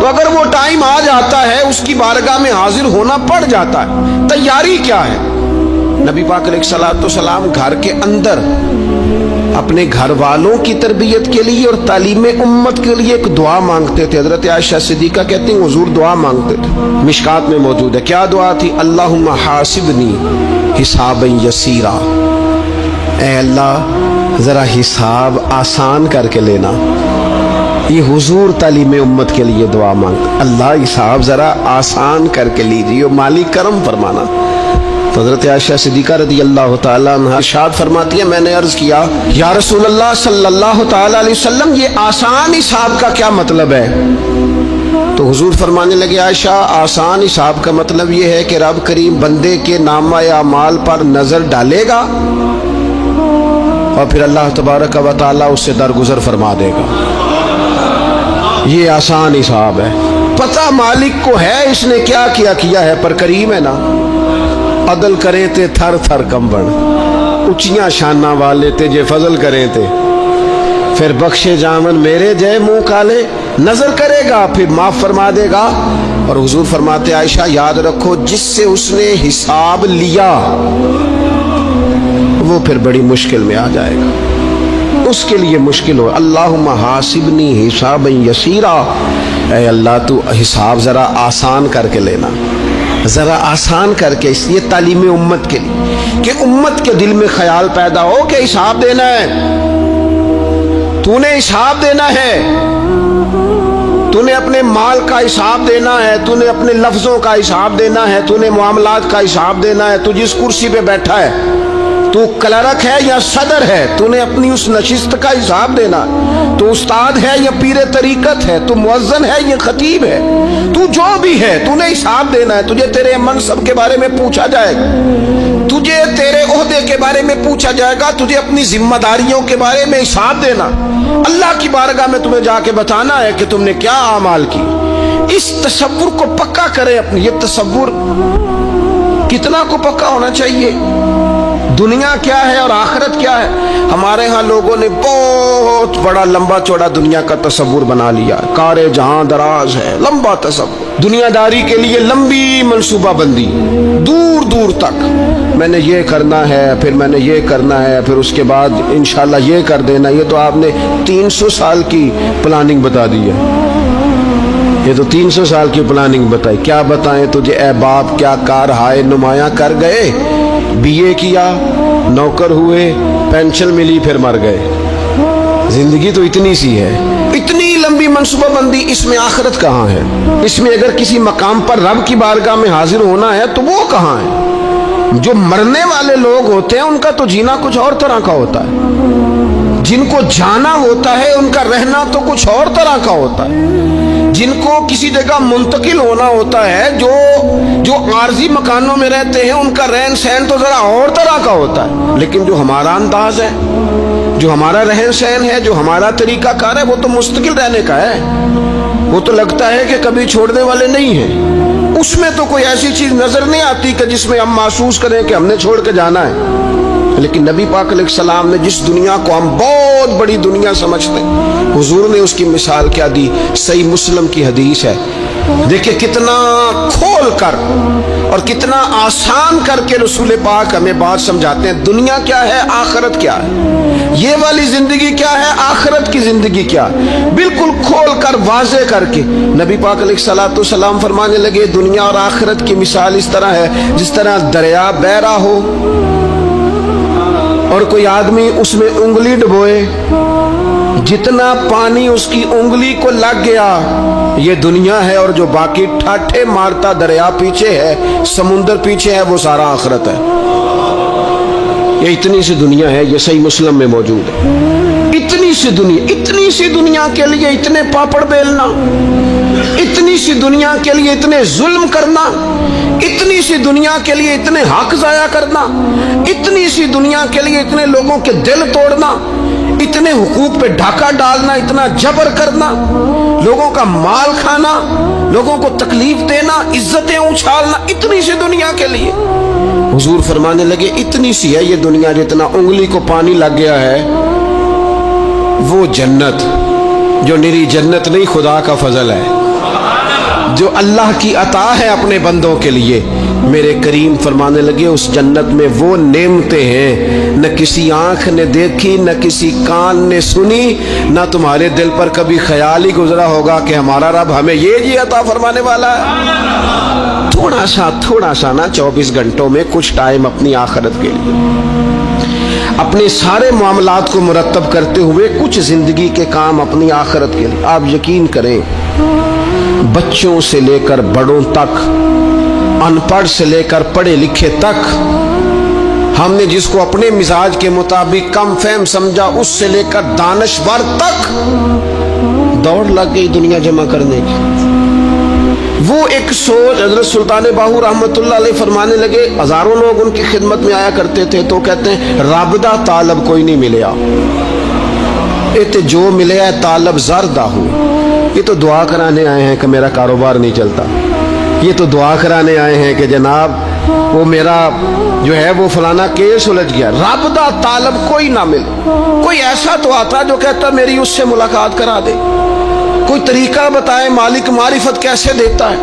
تو اگر وہ ٹائم آ جاتا ہے اس کی بارگاہ میں حاضر ہونا پڑ جاتا ہے، تیاری کیا ہے؟ نبی پاک علیہ الصلوۃ والسلام گھر کے اندر اپنے گھر والوں کی تربیت کے لیے اور تعلیم امت کے لیے ایک دعا مانگتے تھے۔ حضرت عائشہ صدیقہ کہتی ہیں حضور دعا مانگتے تھے، مشکات میں موجود ہے۔ کیا دعا تھی؟ اللہم حاسبنی حسابا یسیرا، اے اللہ ذرا حساب آسان کر کے لینا۔ یہ حضور تعلیم امت کے لیے دعا مانگتے، اللہ حساب ذرا آسان کر کے لیجیے، مالک کرم فرمانا۔ تو حضرت عائشہ صدیقہ رضی اللہ تعالیٰ عنہ ارشاد فرماتی ہے میں نے عرض کیا یا رسول اللہ صلی اللہ تعالیٰ علیہ وسلم یہ آسان حساب کا کیا مطلب ہے؟ تو حضور فرمانے لگے عائشہ آسان حساب کا مطلب یہ ہے کہ رب کریم بندے کے نامہ اعمال پر نظر ڈالے گا اور پھر اللہ تبارک و تعالیٰ اس سے درگزر فرما دے گا۔ یہ آسان حساب ہے، پتہ مالک کو ہے اس نے کیا کیا ہے، پر کریم ہے نا۔ عدل کرے تے تھر تھر کمبن، اچیاں شانہ والے تے جے فضل کرے تے پھر بخشے جامن میرے جے منہ کالے، نظر کرے گا پھر معاف فرما دے گا۔ اور حضور فرماتے عائشہ یاد رکھو جس سے اس نے حساب لیا وہ پھر بڑی مشکل میں آ جائے گا، اس کے لیے مشکل ہو۔ اللہم حاسبنی حسابا یسیرا، اے اللہ تو حساب ذرا آسان کر کے لینا، ذرا آسان کر کے، اس لیے تعلیم امت کے لیے کہ امت کے دل میں خیال پیدا ہو کہ حساب دینا ہے، تو نے حساب دینا ہے، تو نے اپنے مال کا حساب دینا ہے، تو نے اپنے لفظوں کا حساب دینا ہے، تو نے معاملات کا حساب دینا ہے، تو جس کرسی پہ بیٹھا ہے، تو کلرک ہے یا صدر ہے، تو نے اپنی اس نشست کا حساب دینا، تو استاد ہے یا پیر طریقت ہے، تو مؤذن ہے یا خطیب ہے، تو جو بھی ہے تو نے حساب دینا ہے۔ تجھے تیرے منصب کے بارے میں پوچھا جائے گا، تجھے تیرے عہدے کے بارے میں پوچھا جائے گا، تجھے اپنی ذمہ داریوں کے بارے میں حساب دینا، اللہ کی بارگاہ میں تمہیں جا کے بتانا ہے کہ تم نے کیا اعمال کی۔ اس تصور کو پکا کرے اپنی، یہ تصور کتنا کو پکا ہونا چاہیے، دنیا کیا ہے اور آخرت کیا ہے۔ ہمارے ہاں لوگوں نے بہت بڑا لمبا چوڑا دنیا کا تصور بنا لیا، کار جہاں دراز ہے، لمبا تصور، دنیا داری کے لیے لمبی منصوبہ بندی، دور دور تک میں نے یہ کرنا ہے، پھر میں نے یہ کرنا ہے، پھر اس کے بعد انشاءاللہ یہ کر دینا۔ یہ تو آپ نے 300 سال کی پلاننگ بتا دی ہے، یہ تو 300 سال کی پلاننگ بتائی۔ کیا بتائیں تجھے اے باپ، کیا کار ہائے نمایاں کر گئے، بی اے کیا، نوکر ہوئے، پینشن ملی، پھر مر گئے۔ زندگی تو اتنی سی ہے، اتنی لمبی منصوبہ بندی، اس میں آخرت کہاں ہے؟ اس میں اگر کسی مقام پر رب کی بارگاہ میں حاضر ہونا ہے تو وہ کہاں ہے؟ جو مرنے والے لوگ ہوتے ہیں ان کا تو جینا کچھ اور طرح کا ہوتا ہے، جن کو جانا ہوتا ہے ان کا رہنا تو کچھ اور طرح کا ہوتا ہے، جن کو کسی جگہ منتقل ہونا ہوتا ہے، جو عارضی مکانوں میں رہتے ہیں ان کا رہن سہن تو ذرا اور طرح کا ہوتا ہے۔ لیکن جو ہمارا انداز ہے، جو ہمارا رہن سہن ہے، جو ہمارا طریقہ کار ہے، وہ تو مستقل رہنے کا ہے، وہ تو لگتا ہے کہ کبھی چھوڑنے والے نہیں ہیں۔ اس میں تو کوئی ایسی چیز نظر نہیں آتی کہ جس میں ہم محسوس کریں کہ ہم نے چھوڑ کے جانا ہے۔ لیکن نبی پاک علیہ السلام نے جس دنیا کو ہم بہت بڑی دنیا سمجھتے ہیں، حضور نے اس کی مثال کیا دی؟ صحیح مسلم کی حدیث ہے، دیکھیں کتنا کھول کر اور کتنا آسان کر کے رسول پاک ہمیں بات سمجھاتے ہیں۔ دنیا کیا ہے، آخرت کیا ہے، یہ والی زندگی کیا ہے، آخرت کی زندگی کیا ہے، بالکل کھول کر واضح کر کے نبی پاک علیہ الصلوۃ والسلام فرمانے لگے دنیا اور آخرت کی مثال اس طرح ہے جس طرح دریا بہہ رہا ہو اور کوئی آدمی اس میں انگلی ڈبوئے، جتنا پانی اس کی انگلی کو لگ گیا یہ دنیا ہے، اور جو باقی ٹھاٹھے مارتا دریا پیچھے ہے، سمندر پیچھے ہے، وہ سارا آخرت ہے۔ یہ اتنی سی دنیا ہے، یہ صحیح مسلم میں موجود ہے۔ اتنی سی دنیا کے لیے اتنے پاپڑ بیلنا، اتنی سی دنیا کے لیے اتنے ظلم کرنا، اتنی سی دنیا کے لیے اتنے حق ضائع کرنا، اتنی سی دنیا کے لیے اتنے لوگوں کے دل توڑنا، اتنے حقوق پہ ڈھاکہ ڈالنا، اتنا جبر کرنا، لوگوں کا مال کھانا، لوگوں کو تکلیف دینا، عزتیں اچھالنا، اتنی سی دنیا کے لیے حضور فرمانے لگے اتنی سی ہے یہ دنیا، جتنا انگلی کو پانی لگ گیا ہے وہ جنت، جو نری جنت نہیں خدا کا فضل ہے۔ جو اللہ کی عطا ہے اپنے بندوں کے لیے، میرے کریم فرمانے لگے اس جنت میں وہ نعمتیں ہیں نہ کسی آنکھ نے دیکھی، نہ کسی کان نے سنی، نہ تمہارے دل پر کبھی خیال ہی گزرا ہوگا کہ ہمارا رب ہمیں یہ جی عطا فرمانے والا ہے۔ تھوڑا سا نا 24 گھنٹوں میں کچھ ٹائم اپنی آخرت کے لیے، اپنے سارے معاملات کو مرتب کرتے ہوئے کچھ زندگی کے کام اپنی آخرت کے لیے۔ آپ یقین کریں، بچوں سے لے کر بڑوں تک، ان پڑھ سے لے کر پڑھے لکھے تک، ہم نے جس کو اپنے مزاج کے مطابق کم فہم سمجھا اس سے لے کر دانشور تک دوڑ لگ گئی دنیا جمع کرنے کی۔ وہ ایک سوچ حضرت سلطان باہو رحمت اللہ علیہ فرمانے لگے، ہزاروں لوگ ان کی خدمت میں آیا کرتے تھے تو کہتے ہیں رب دا طالب کوئی نہیں ملیا، یہ جو ملے ہے طالب زردہ ہو، یہ تو دعا کرانے آئے ہیں کہ میرا کاروبار نہیں چلتا، یہ تو دعا کرانے آئے ہیں کہ جناب وہ میرا جو ہے وہ فلانا کیس الجھ گیا۔ رب دا طالب کوئی نہ ملے۔ کوئی ایسا تو آتا جو کہتا میری اس سے ملاقات کرا دے، کوئی طریقہ بتائے مالک معرفت کیسے دیتا ہے۔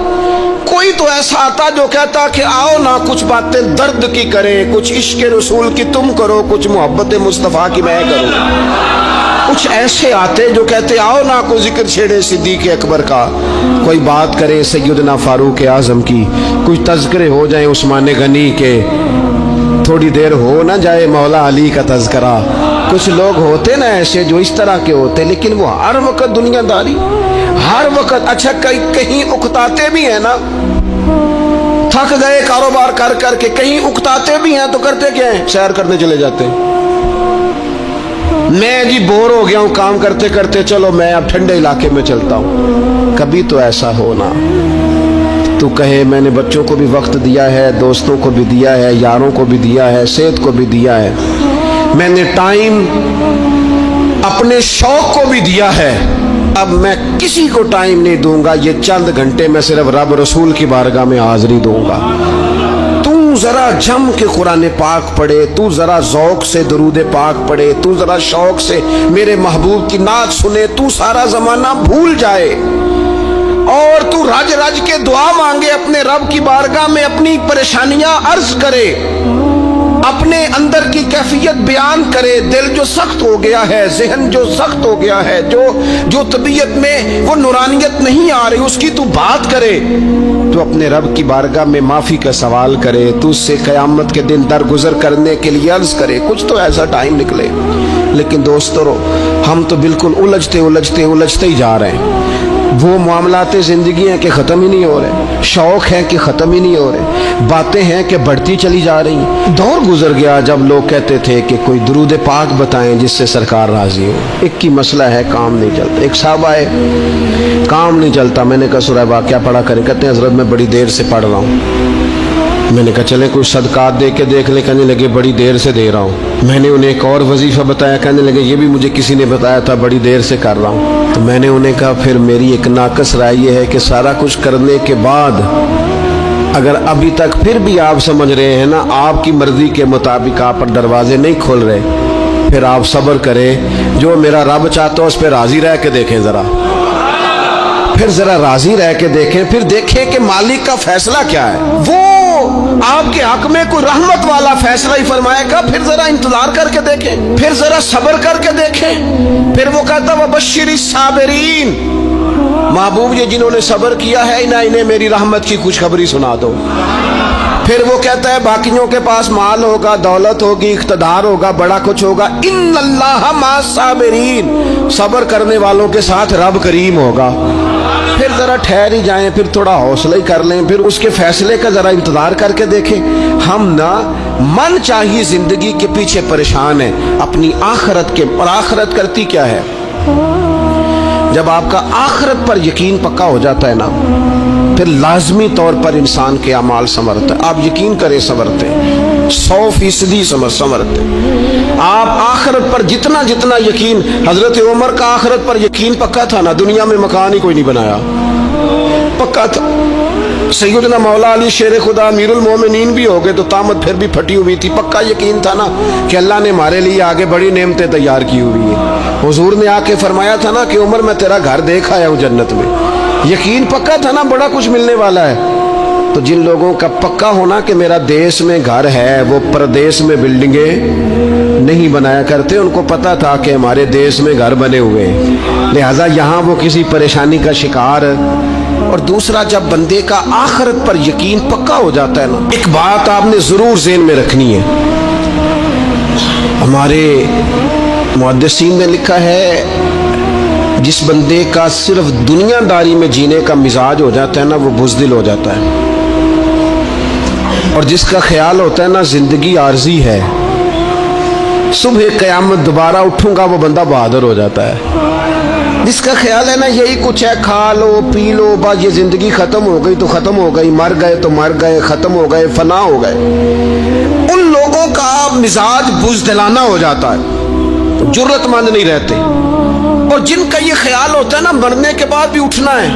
کوئی تو ایسا آتا جو کہتا کہ آؤ نا کچھ باتیں درد کی کریں، کچھ عشق رسول کی تم کرو، کچھ محبت مصطفیٰ کی میں کروں۔ کچھ ایسے آتے جو کہتے آؤ نا کوئی ذکر چھیڑے صدیق اکبر کا، کوئی بات کرے سیدنا فاروق اعظم کی، کچھ تذکرے ہو جائیں عثمان غنی کے، تھوڑی دیر ہو نہ جائے مولا علی کا تذکرہ۔ کچھ لوگ ہوتے نا ایسے جو اس طرح کے ہوتے، لیکن وہ ہر وقت دنیا داری، ہر وقت اچھا کہیں اکتاتے بھی ہیں نا، تھک گئے کاروبار کر کر کے، کہیں اکتاتے بھی ہیں تو کرتے کیا ہیں، سیر کرنے چلے جاتے ہیں۔ میں جی بور ہو گیا ہوں کام کرتے کرتے، چلو میں اب ٹھنڈے علاقے میں چلتا ہوں۔ کبھی تو ایسا ہونا تو کہے میں نے بچوں کو بھی وقت دیا ہے، دوستوں کو بھی دیا ہے، یاروں کو بھی دیا ہے، صحت کو بھی دیا ہے، میں نے ٹائم اپنے شوق کو بھی دیا ہے، اب میں کسی کو ٹائم نہیں دوں گا، یہ چند گھنٹے میں صرف رب رسول کی بارگاہ میں حاضری دوں گا۔ تو ذرا جم کے قرآن پاک پڑھے، تو ذرا ذوق سے درود پاک پڑھے، تو ذرا شوق سے میرے محبوب کی نعت سنے، تو سارا زمانہ بھول جائے اور تو رج رج کے دعا مانگے اپنے رب کی بارگاہ میں، اپنی پریشانیاں عرض کرے، اپنے اندر کی کیفیت بیان کرے۔ دل جو سخت ہو گیا ہے، ذہن جو سخت ہو گیا ہے، جو طبیعت میں وہ نورانیت نہیں آ رہی، اس کی تو بات کرے، تو اپنے رب کی بارگاہ میں معافی کا سوال کرے، تو اس سے قیامت کے دن درگزر کرنے کے لیے عرض کرے، کچھ تو ایسا ٹائم نکلے۔ لیکن دوستو ہم تو بالکل الجھتے ہی جا رہے ہیں۔ وہ معاملات زندگی ہیں کہ ختم ہی نہیں ہو رہے، شوق ہیں کہ ختم ہی نہیں ہو رہے، باتیں ہیں کہ بڑھتی چلی جا رہی ہیں۔ دور گزر گیا جب لوگ کہتے تھے کہ کوئی درود پاک بتائیں جس سے سرکار راضی ہو۔ ایک کی مسئلہ ہے کام نہیں چلتا، ایک صاحب آئے کام نہیں چلتا، میں نے کہا سورہ واقعہ پڑھا کریں، کہتے ہیں حضرت میں بڑی دیر سے پڑھ رہا ہوں۔ میں نے کہا چلیں کوئی صدقات دے کے دیکھ لیں، کہنے لگے بڑی دیر سے دے رہا ہوں۔ میں نے انہیں ایک اور وظیفہ بتایا، کہنے لگے یہ بھی مجھے کسی نے بتایا تھا، بڑی دیر سے کر رہا ہوں۔ تو میں نے انہیں کہا پھر میری ایک ناقص رائے یہ ہے کہ سارا کچھ کرنے کے بعد اگر ابھی تک پھر بھی آپ سمجھ رہے ہیں نا آپ کی مرضی کے مطابق آپ پر دروازے نہیں کھول رہے، پھر آپ صبر کریں، جو میرا رب چاہتا ہے اس پہ راضی رہ کے دیکھیں، پھر ذرا راضی رہ کے دیکھیں، پھر دیکھیں کہ مالک کا فیصلہ کیا ہے۔ وہ آپ کے حق میں کوئی رحمت والا فیصلہ ہی فرمائے گا، پھر ذرا انتظار کر کے دیکھیں، پھر ذرا صبر کر کے دیکھیں۔ پھر وہ کہتا وبشر الصابرین، محبوب یہ جنہوں نے صبر کیا ہے انہیں میری رحمت کی خوشخبری سنا دو۔ پھر وہ کہتا ہے باقیوں کے پاس مال ہوگا، دولت ہوگی، اقتدار ہوگا، بڑا کچھ ہوگا، ان اللہ مع الصابرین، صبر کرنے والوں کے ساتھ رب کریم ہوگا۔ پھر ذرا ٹھہر ہی جائیں، پھر تھوڑا حوصلہ ہی کر لیں، پھر اس کے فیصلے کا ذرا انتظار کر کے دیکھیں۔ ہم نا من چاہیے زندگی کے پیچھے پریشان ہیں اپنی آخرت کے، اور آخرت کرتی کیا ہے؟ جب آپ کا آخرت پر یقین پکا ہو جاتا ہے نا، پھر لازمی طور پر انسان کے اعمال سنورتے ہیں۔ آپ یقین کریں سنورتے ہیں، 100% سنورتے ہیں۔ آپ آخرت پر جتنا یقین، حضرت عمر کا آخرت پر یقین پکا تھا نا، دنیا میں مکان ہی کوئی نہیں بنایا، پکا تھا۔ سیدنا مولا علی شیر خدا امیر المومنین بھی ہو گئے تو طامت پھر بھی پھٹی ہوئی تھی، پکا یقین تھا نا کہ اللہ نے ہمارے لیے آگے بڑی نعمتیں تیار کی ہوئی ہیں۔ حضور نے آ کے فرمایا تھا نا کہ عمر میں تیرا گھر دیکھ آیا ہوں جنت میں، یقین پکا تھا نا بڑا کچھ ملنے والا ہے. تو جن لوگوں کا پکا ہونا کہ میرا دیش میں گھر ہے وہ پردیش میں بلڈنگیں نہیں بنایا کرتے, ان کو پتا تھا کہ ہمارے دیش میں گھر بنے ہوئے ہیں, لہٰذا یہاں وہ کسی پریشانی کا شکار. اور دوسرا, جب بندے کا آخرت پر یقین پکا ہو جاتا ہے نا, ایک بات آپ نے ضرور ذہن میں رکھنی ہے. ہمارے محدثین نے لکھا ہے جس بندے کا صرف دنیا داری میں جینے کا مزاج ہو جاتا ہے نا وہ بزدل ہو جاتا ہے, اور جس کا خیال ہوتا ہے نا زندگی عارضی ہے, صبح قیامت دوبارہ اٹھوں گا, وہ بندہ بہادر ہو جاتا ہے. جس کا خیال ہے نا یہی کچھ ہے, کھا لو پی لو بس, یہ زندگی ختم ہو گئی تو ختم ہو گئی, مر گئے تو مر گئے, ختم ہو گئے, فنا ہو گئے, ان لوگوں کا مزاج بزدلانہ ہو جاتا ہے, جرت مند نہیں رہتے. اور جن کا یہ خیال ہوتا ہے نا مرنے کے بعد بھی اٹھنا ہے,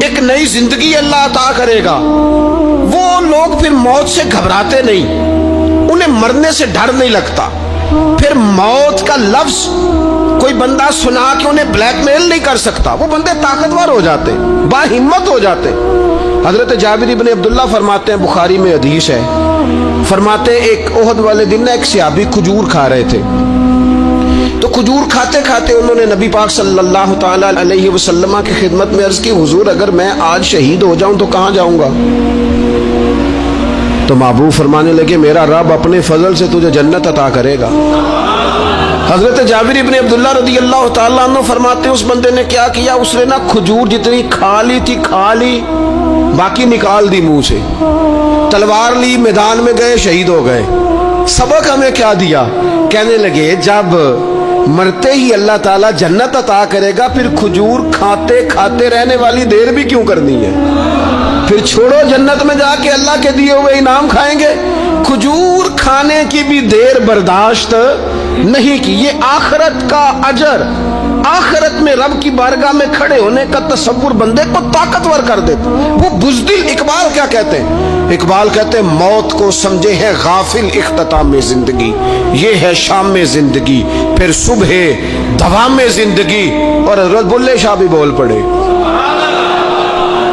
ایک نئی زندگی اللہ عطا کرے گا, وہ لوگ پھر موت سے گھبراتے نہیں, انہیں مرنے سے ڈر نہیں لگتا. پھر موت کا لفظ کوئی بندہ سنا کہ انہیں بلیک میل نہیں کر سکتا, وہ بندے طاقتور ہو جاتے, باہمت ہو جاتے. حضرت جابر بن عبداللہ فرماتے ہیں, بخاری میں حدیث ہے, فرماتے ہیں ایک احد والے دن ایک صحابی کھجور کھا رہے تھے, تو کھجور کھاتے کھاتے انہوں نے نبی پاک صلی اللہ تعالی علیہ وسلم کی خدمت میں عرض کی, حضور اگر میں آج شہید ہو جاؤں تو کہاں جاؤں گا؟ تو محبوب فرمانے لگے میرا رب اپنے فضل سے تجھے جنت عطا کرے گا. حضرت جابر ابن عبداللہ رضی اللہ تعالیٰ عنہ فرماتے ہیں اس بندے نے کیا کیا, اس نے نا کھجور جتنی کھا لی تھی کھا لی, باقی نکال دی منہ سے, تلوار لی, میدان میں گئے, شہید ہو گئے. سبق ہمیں کیا دیا؟ کہنے لگے جب مرتے ہی اللہ تعالیٰ جنت عطا کرے گا, پھر کھجور کھاتے کھاتے رہنے والی دیر بھی کیوں کرنی ہے؟ پھر چھوڑو, جنت میں جا کے اللہ کے دیے ہوئے انعام کھائیں گے. کھجور کھانے کی بھی دیر برداشت نہیں کی. یہ آخرت کا اجر, آخرت میں رب کی بارگاہ میں کھڑے ہونے کا تصور بندے کو طاقتور کر دیتا. وہ بزدل, اقبال کیا کہتے ہیں؟ اقبال کہتے ہیں موت کو سمجھے ہے غافل اختتام زندگی, یہ ہے شام میں زندگی, پھر صبح دوام زندگی. اور حضرت بلے شاہ بھی بول پڑے,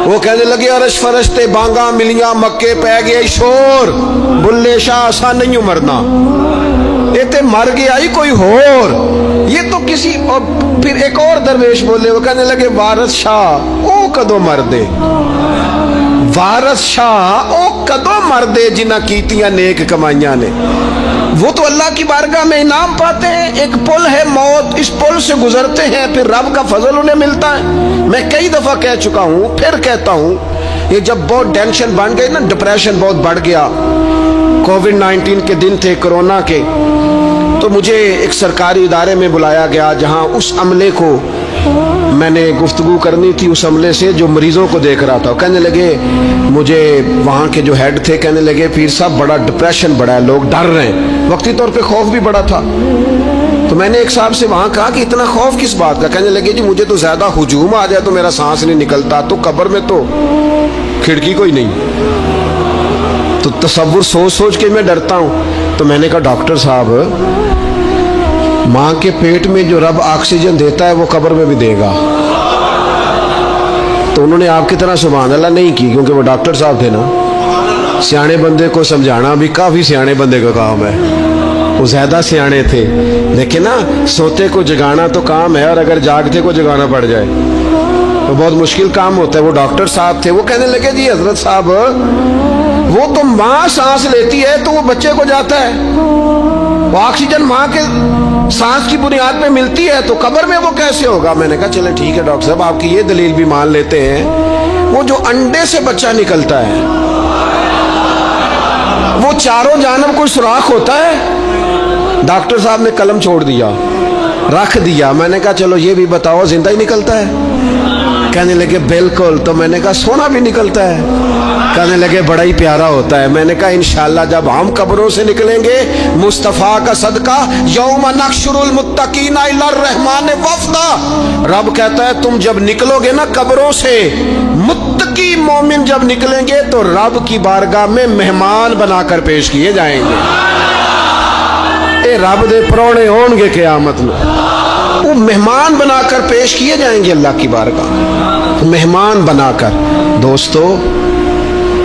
وہ کہنے لگے عرش فرشتے بانگا ملیاں مکے پہ گیا شور, بلے شاہ آسان نہیں مرنا, یہ تے مر گیا ہی کوئی اور, یہ تو کسی. اور پھر ایک اور درویش بولے, وہ کہنے لگے وارث شاہ او کدو مردے, وارث شاہ او کدو مردے جنہ کیتیاں نیک کمائیاں نے. وہ تو اللہ کی بارگاہ میں انعام پاتے ہیں, ایک پل ہے موت, اس پل سے گزرتے ہیں, پھر رب کا فضل انہیں ملتا ہے. میں کئی دفعہ کہہ چکا ہوں, پھر کہتا ہوں, یہ جب بہت ٹینشن بن گئی نا, ڈپریشن بہت بڑھ گیا, کووڈ-19 کے دن تھے, کرونا کے, تو مجھے ایک سرکاری ادارے میں بلایا گیا جہاں اس عملے کو میں نے گفتگو کرنی تھی, اس عملے سے جو مریضوں کو دیکھ رہا تھا. کہنے لگے مجھے وہاں کے جو ہیڈ تھے, کہنے لگے پیر صاحب بڑا ڈپریشن بڑا ہے, لوگ ڈر رہے ہیں, وقتی طور پہ خوف بھی بڑا تھا. تو میں نے ایک صاحب سے وہاں کہا کہ اتنا خوف کس بات کا؟ کہنے لگے جی مجھے تو زیادہ ہجوم آ جائے تو میرا سانس نہیں نکلتا, تو قبر میں تو کھڑکی کوئی نہیں, تو تصور سوچ سوچ کے میں ڈرتا ہوں. تو میں نے کہا ڈاکٹر صاحب ماں کے پیٹ میں جو رب آکسیجن دیتا ہے وہ قبر میں بھی دے گا. تو انہوں نے آپ کی طرح سبحان اللہ نہیں کی, کیونکہ وہ ڈاکٹر صاحب تھے نا. سیانے بندے کو سمجھانا بھی کافی سیانے بندے کا کام ہے, وہ زیادہ سیانے تھے. لیکن نا سوتے کو جگانا تو کام ہے, اور اگر جاگتے کو جگانا پڑ جائے تو بہت مشکل کام ہوتا ہے. وہ ڈاکٹر صاحب تھے, وہ کہنے لگے جی حضرت صاحب وہ تو ماں سانس لیتی ہے تو وہ بچے کو جاتا ہے, وہ آکسیجن ماں کے سانس کی بنیاد پہ ملتی ہے, تو قبر میں وہ کیسے ہوگا؟ میں نے کہا چلے ٹھیک ہے ڈاکٹر صاحب, آپ کی یہ دلیل بھی مان لیتے ہیں. وہ جو انڈے سے بچہ نکلتا ہے وہ چاروں جانب کوئی سوراخ ہوتا ہے؟ ڈاکٹر صاحب نے قلم چھوڑ دیا, رکھ دیا. میں نے کہا چلو یہ بھی بتاؤ زندہ ہی نکلتا ہے؟ کہنے لگے بالکل. تو میں نے کہا سونا بھی نکلتا ہے؟ کہنے لگے بڑا ہی پیارا ہوتا ہے. میں نے کہا انشاءاللہ جب ہم قبروں سے نکلیں گے مصطفیٰ کا صدقہ, یوم نحشر المتقین الی الرحمن وفدا, رب کہتا ہے تم جب نکلو گے نا قبروں سے, متقی مومن جب نکلیں گے تو رب کی بارگاہ میں مہمان بنا کر پیش کیے جائیں گے. اے رب دے پرونے ہون گے قیامت میں. وہ مہمان بنا کر پیش کیے جائیں گے اللہ کی بارگاہ، مہمان بنا کر۔ دوستو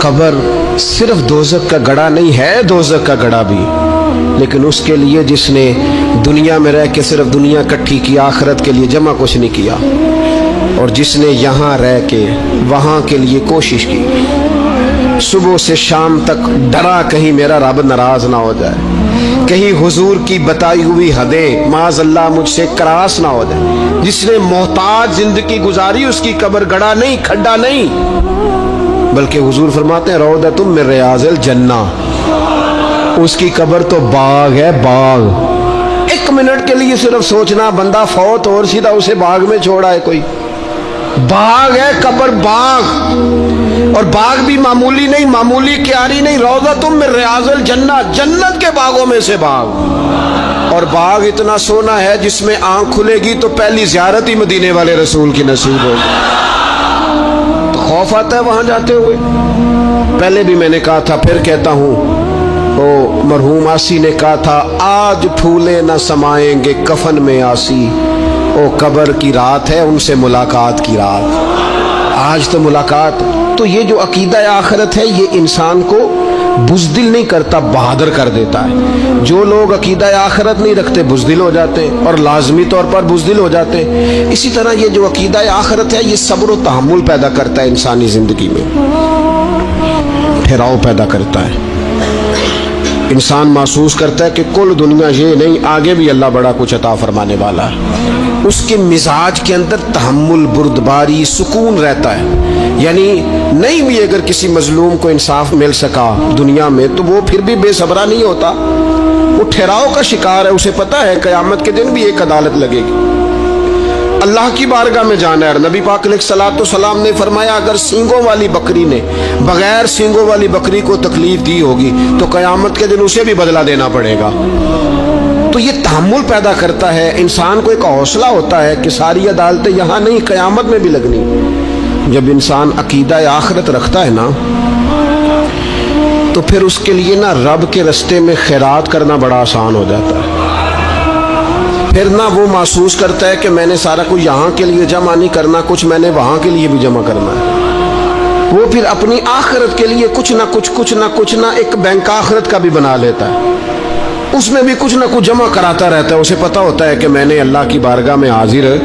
قبر صرف دوزخ کا گڑھا نہیں ہے، دوزخ کا گڑھا بھی، لیکن اس کے لیے جس نے دنیا میں رہ کے صرف دنیا کٹھی کی، آخرت کے لیے جمع کچھ نہیں کیا، اور جس نے یہاں رہ کے وہاں کے لیے کوشش کی، صبح سے شام تک ڈرا کہیں میرا رب ناراض نہ ہو جائے، کہیں حضور کی بتائی ہوئی حدیں معاذ اللہ مجھ سے کراس نہ ہو جائے، جس نے محتاج زندگی گزاری، اس کی قبر گڑھا نہیں، کھڈا نہیں، بلکہ حضور فرماتے ہیں روضۃ من ریاض الجنہ، اس کی قبر تو باغ ہے، باغ۔ ایک منٹ کے لیے صرف سوچنا، بندہ فوت اور سیدھا اسے باغ میں چھوڑا ہے، کوئی باغ ہے قبر، باغ، اور باغ بھی معمولی نہیں، معمولی کیاری نہیں، روضۃ من ریاض الجنہ، جنت کے باغوں میں سے باغ، اور باغ اتنا سونا ہے جس میں آنکھ کھلے گی تو پہلی زیارت ہی مدینے والے رسول کی نصیب ہوگی۔ تو خوف آتا ہے وہاں جاتے ہوئے۔ پہلے بھی میں نے کہا تھا، پھر کہتا ہوں، وہ مرحوم آسی نے کہا تھا، آج پھولے نہ سمائیں گے کفن میں آسی، او قبر کی رات ہے ان سے ملاقات کی رات، آج تو ملاقات۔ تو یہ جو عقیدہ آخرت ہے یہ انسان کو بزدل نہیں کرتا، بہادر کر دیتا ہے۔ جو لوگ عقیدہ آخرت نہیں رکھتے بزدل ہو جاتے ہیں، اور لازمی طور پر بزدل ہو جاتے ہیں۔ اسی طرح یہ جو عقیدہ آخرت ہے یہ صبر و تحمل پیدا کرتا ہے انسانی زندگی میں، ٹھہراؤ پیدا کرتا ہے۔ انسان محسوس کرتا ہے کہ کل دنیا یہ نہیں، آگے بھی اللہ بڑا کچھ عطا فرمانے والا ہے۔ اس کے مزاج کے اندر تحمل، بردباری، سکون رہتا ہے۔ یعنی نہیں بھی اگر کسی مظلوم کو انصاف مل سکا دنیا میں تو وہ پھر بھی بے صبرا نہیں ہوتا، وہ ٹھہراؤ کا شکار ہے، اسے پتا ہے قیامت کے دن بھی ایک عدالت لگے گی، اللہ کی بارگاہ میں جانا ہے۔ نبی پاک علیہ الصلوۃ والسلام نے فرمایا اگر سینگوں والی بکری نے بغیر سینگوں والی بکری کو تکلیف دی ہوگی تو قیامت کے دن اسے بھی بدلہ دینا پڑے گا۔ تو یہ تحمل پیدا کرتا ہے، انسان کو ایک حوصلہ ہوتا ہے کہ ساری عدالتیں یہاں نہیں، قیامت میں بھی لگنی۔ جب انسان عقیدہ آخرت رکھتا ہے نا تو پھر اس کے لیے نا رب کے رستے میں خیرات کرنا بڑا آسان ہو جاتا ہے۔ پھر نہ وہ محسوس کرتا ہے کہ میں نے سارا کچھ یہاں کے لیے جمع نہیں کرنا، کچھ میں نے وہاں کے لیے بھی جمع کرنا ہے۔ وہ پھر اپنی آخرت کے لیے کچھ نہ ایک بینک آخرت کا بھی بنا لیتا ہے، اس میں بھی کچھ نہ کچھ جمع کراتا رہتا ہے۔ اسے پتا ہوتا ہے کہ میں نے اللہ کی بارگاہ میں حاضر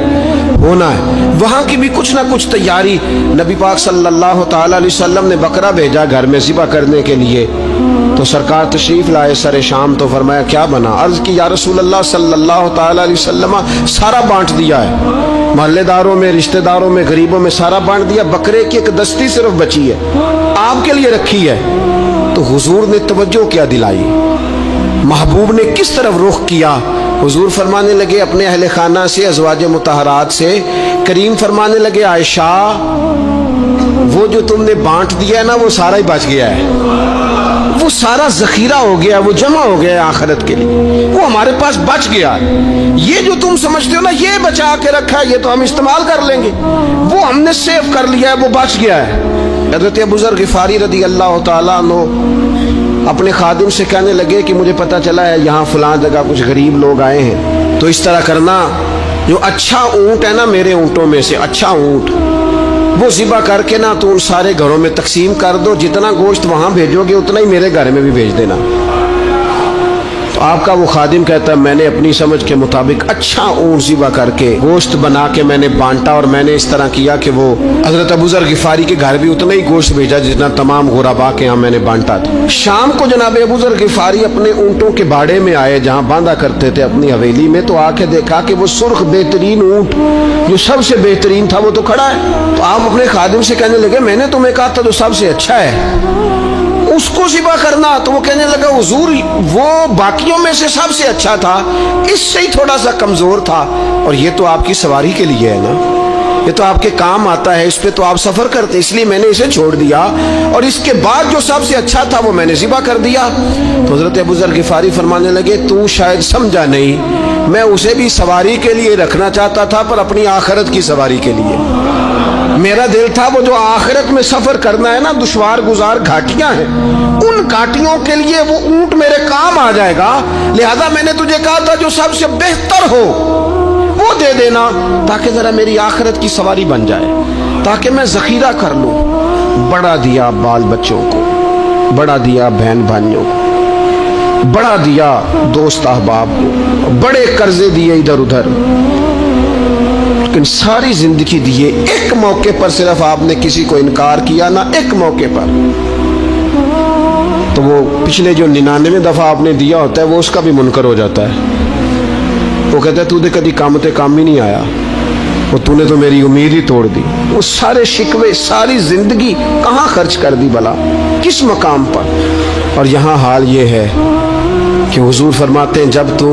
ہونا ہے، وہاں کی بھی کچھ نہ کچھ تیاری۔ نبی پاک صلی اللہ تعالی علیہ وسلم نے بکرا بھیجا گھر میں ذبح کرنے کے لیے، تو سرکار تشریف لائے سر شام، تو فرمایا کیا بنا؟ عرض کی یا رسول اللہ صلی اللہ تعالی علیہ وسلم سارا بانٹ دیا ہے، محلے داروں میں، رشتہ داروں میں، غریبوں میں سارا بانٹ دیا، بکرے کی ایک دستی صرف بچی ہے، آپ کے لیے رکھی ہے۔ تو حضور نے توجہ کیا دلائی، محبوب نے کس طرف رخ کیا؟ حضور فرمانے لگے اپنے اہل خانہ سے، ازواج مطہرات سے، کریم فرمانے لگے عائشہ وہ جو تم نے بانٹ دیا ہے نا وہ سارا ہی بچ گیا ہے، وہ سارا ذخیرہ ہو گیا، وہ جمع ہو گیا آخرت کے لیے، وہ ہمارے پاس بچ گیا۔ یہ جو تم سمجھتے ہو نا یہ بچا کے رکھا ہے، یہ تو ہم استعمال کر لیں گے، وہ ہم نے سیو کر لیا ہے، وہ بچ گیا ہے۔ حضرت ابو ذر غفاری رضی اللہ تعالیٰ عنہ اپنے خادم سے کہنے لگے کہ مجھے پتا چلا ہے یہاں فلاں جگہ کچھ غریب لوگ آئے ہیں، تو اس طرح کرنا، جو اچھا اونٹ ہے نا میرے اونٹوں میں سے اچھا اونٹ، وہ ذبح کر کے نا تو ان سارے گھروں میں تقسیم کر دو، جتنا گوشت وہاں بھیجو گے اتنا ہی میرے گھر میں بھی بھیج دینا۔ تو آپ کا وہ خادم کہتا ہے میں نے اپنی سمجھ کے مطابق اچھا اونٹ ذبح کر کے گوشت بنا کے میں نے بانٹا، اور میں نے اس طرح کیا کہ وہ حضرت ابو ذر غفاری کے گھر بھی اتنا ہی گوشت بھیجا جتنا تمام غربا کے ہاں میں نے بانٹا تھا۔ شام کو جناب ابو ذر غفاری اپنے اونٹوں کے باڑے میں آئے جہاں باندھا کرتے تھے اپنی حویلی میں، تو آ کے دیکھا کہ وہ سرخ بہترین اونٹ جو سب سے بہترین تھا وہ تو کھڑا ہے۔ تو آپ اپنے خادم سے کہنے لگے میں نے تمہیں کہا تھا جو سب سے اچھا ہے اس کو ذبح کرنا، تو وہ کہنے لگا حضور وہ باقیوں میں سے سب سے اچھا تھا، اس سے ہی تھوڑا سا کمزور تھا، اور یہ تو آپ کی سواری کے لیے ہے نا، یہ تو آپ کے کام آتا ہے، اس پہ تو آپ سفر کرتے، اس لیے میں نے اسے چھوڑ دیا، اور اس کے بعد جو سب سے اچھا تھا وہ میں نے ذبح کر دیا۔ تو حضرت ابو ذر غفاری فرمانے لگے تو شاید سمجھا نہیں، میں اسے بھی سواری کے لیے رکھنا چاہتا تھا پر اپنی آخرت کی سواری کے لیے، میرا دل تھا وہ جو آخرت میں سفر کرنا ہے نا، دشوار گزار گھاٹیاں ہیں، ان گھاٹیوں کے لیے وہ اونٹ میرے کام آ جائے گا، لہذا میں نے تجھے کہا تھا جو سب سے بہتر ہو وہ وہ دے دینا تاکہ ذرا میری آخرت کی سواری بن جائے، تاکہ میں ذخیرہ کر لوں۔ بڑا دیا بال بچوں کو، بڑا دیا بہن بھائیوں کو، بڑا دیا دوست احباب کو، بڑے قرضے دیے ادھر ادھر، لیکن ساری زندگی دیے، ایک موقع پر صرف آپ نے کسی کو انکار کیا نہ، ایک موقع پر، تو وہ پچھلے جو 99 دفعہ آپ نے دیا ہوتا ہے وہ اس کا بھی منکر ہو جاتا ہے۔ وہ کہتا ہے تو نے کبھی کام ہی نہیں آیا، وہ تو نے تو میری امید ہی توڑ دی۔ وہ سارے شکوے، ساری زندگی کہاں خرچ کر دی بلا، کس مقام پر؟ اور یہاں حال یہ ہے کہ حضور فرماتے ہیں جب تو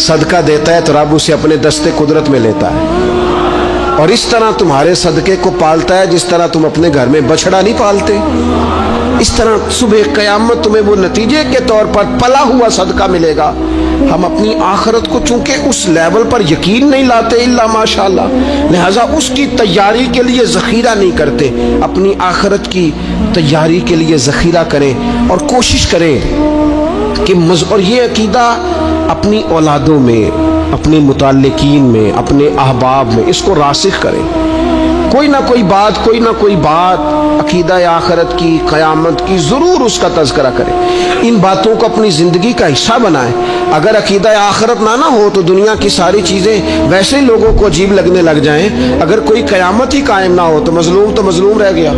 صدقہ دیتا ہے تو رب اسے اپنے دستے قدرت میں لیتا ہے، اور اس طرح تمہارے صدقے کو پالتا ہے جس طرح تم اپنے گھر میں بچڑا نہیں پالتے، اس طرح صبح قیامت تمہیں وہ نتیجے کے طور پر پلا ہوا صدقہ ملے گا۔ ہم اپنی آخرت کو چونکہ اس لیول پر یقین نہیں لاتے الا ماشاءاللہ، لہذا اس کی تیاری کے لیے ذخیرہ نہیں کرتے۔ اپنی آخرت کی تیاری کے لیے ذخیرہ کریں اور کوشش کریں کہ اور یہ عقیدہ اپنی اولادوں میں، اپنے متعلقین میں، اپنے احباب میں اس کو راسخ کریں۔ کوئی نہ کوئی بات عقیدہ آخرت کی، قیامت کی ضرور اس کا تذکرہ کریں، ان باتوں کو اپنی زندگی کا حصہ بنائیں۔ اگر عقیدہ آخرت نہ ہو تو دنیا کی ساری چیزیں ویسے ہی لوگوں کو عجیب لگنے لگ جائیں۔ اگر کوئی قیامت ہی قائم نہ ہو تو مظلوم رہ گیا،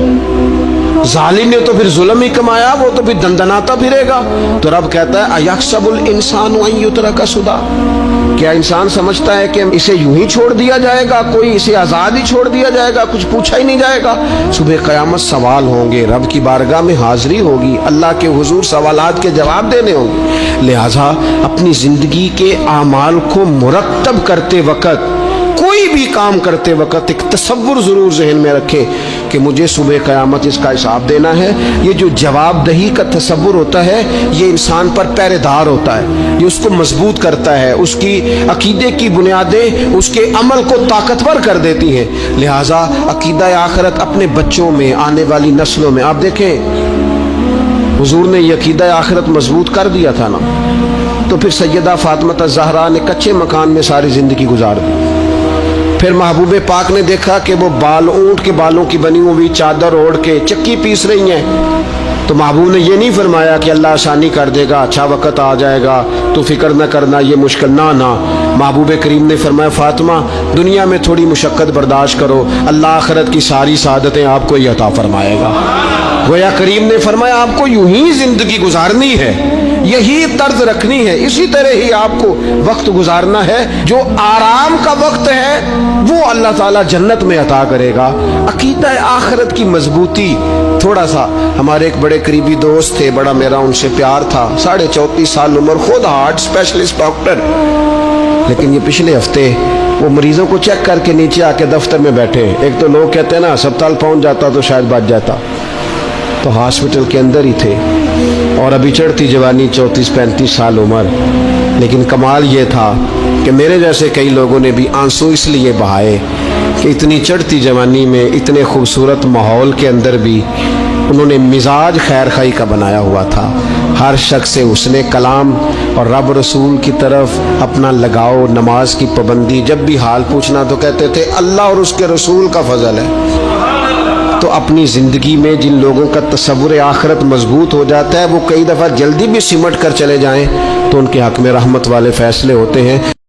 ظالم نے تو پھر ظلم ہی کمایا، وہ تو پھر دندناتا پھرے گا۔ تو رب کہتا ہے اَيَحْسَبُ الْإِنسَانُ أَن يُتْرَكَ سُدًى، کیا انسان سمجھتا ہے کہ اسے یوں ہی چھوڑ دیا جائے گا، کوئی اسے آزاد ہی چھوڑ دیا جائے گا، کچھ پوچھا ہی نہیں جائے گا؟ صبح قیامت سوال ہوں گے، رب کی بارگاہ میں حاضری ہوگی، اللہ کے حضور سوالات کے جواب دینے ہوں گے۔ لہٰذا اپنی زندگی کے اعمال کو مرتب کرتے وقت، کوئی بھی کام کرتے وقت ایک تصور ضرور ذہن میں رکھے کہ مجھے صبح قیامت اس کا حساب دینا ہے۔ یہ جو جواب دہی کا تصور ہوتا ہے یہ انسان پر پہرے دار ہوتا ہے، یہ اس کو مضبوط کرتا ہے، اس کی عقیدے کی بنیادیں اس کے عمل کو طاقتور کر دیتی ہیں۔ لہٰذا عقیدہ آخرت اپنے بچوں میں، آنے والی نسلوں میں، آپ دیکھیں حضور نے یہ عقیدہ آخرت مضبوط کر دیا تھا نا، تو پھر سیدہ فاطمہ الزہرا نے کچے مکان میں ساری زندگی گزار دی۔ پھر محبوب پاک نے دیکھا کہ وہ اونٹ کے بالوں کی بنی ہوئی چادر اوڑھ کے چکی پیس رہی ہیں، تو محبوب نے یہ نہیں فرمایا کہ اللہ آسانی کر دے گا، اچھا وقت آ جائے گا تو فکر نہ کرنا، یہ مشکل نہ۔ محبوب کریم نے فرمایا فاطمہ دنیا میں تھوڑی مشقت برداشت کرو، اللہ آخرت کی ساری سعادتیں آپ کو ہی عطا فرمائے گا۔ گویا کریم نے فرمایا آپ کو یوں ہی زندگی گزارنی ہے، یہی طرز رکھنی ہے، اسی طرح ہی آپ کو وقت گزارنا ہے۔ جو آرام کا وقت ہے وہ اللہ تعالیٰ جنت میں عطا کرے گا۔ عقیدہ آخرت کی مضبوطی، تھوڑا سا ہمارے ایک بڑے قریبی دوست تھے، بڑا میرا ان سے پیار تھا، 34.5 سال عمر، خود ہارٹ اسپیشلسٹ ڈاکٹر، لیکن یہ پچھلے ہفتے وہ مریضوں کو چیک کر کے نیچے آ کے دفتر میں بیٹھے۔ ایک تو لوگ کہتے ہیں نا ہسپتال پہنچ جاتا تو شاید بچ جاتا، تو ہاسپٹل کے اندر ہی تھے، اور ابھی چڑھتی جوانی، 34-35 سال عمر۔ لیکن کمال یہ تھا کہ میرے جیسے کئی لوگوں نے بھی آنسو اس لیے بہائے کہ اتنی چڑھتی جوانی میں، اتنے خوبصورت ماحول کے اندر بھی انہوں نے مزاج خیر خائی کا بنایا ہوا تھا، ہر شخص سے حسن کلام اور رب رسول کی طرف اپنا لگاؤ، نماز کی پابندی، جب بھی حال پوچھنا تو کہتے تھے اللہ اور اس کے رسول کا فضل ہے۔ تو اپنی زندگی میں جن لوگوں کا تصور آخرت مضبوط ہو جاتا ہے وہ کئی دفعہ جلدی بھی سمٹ کر چلے جائیں تو ان کے حق میں رحمت والے فیصلے ہوتے ہیں۔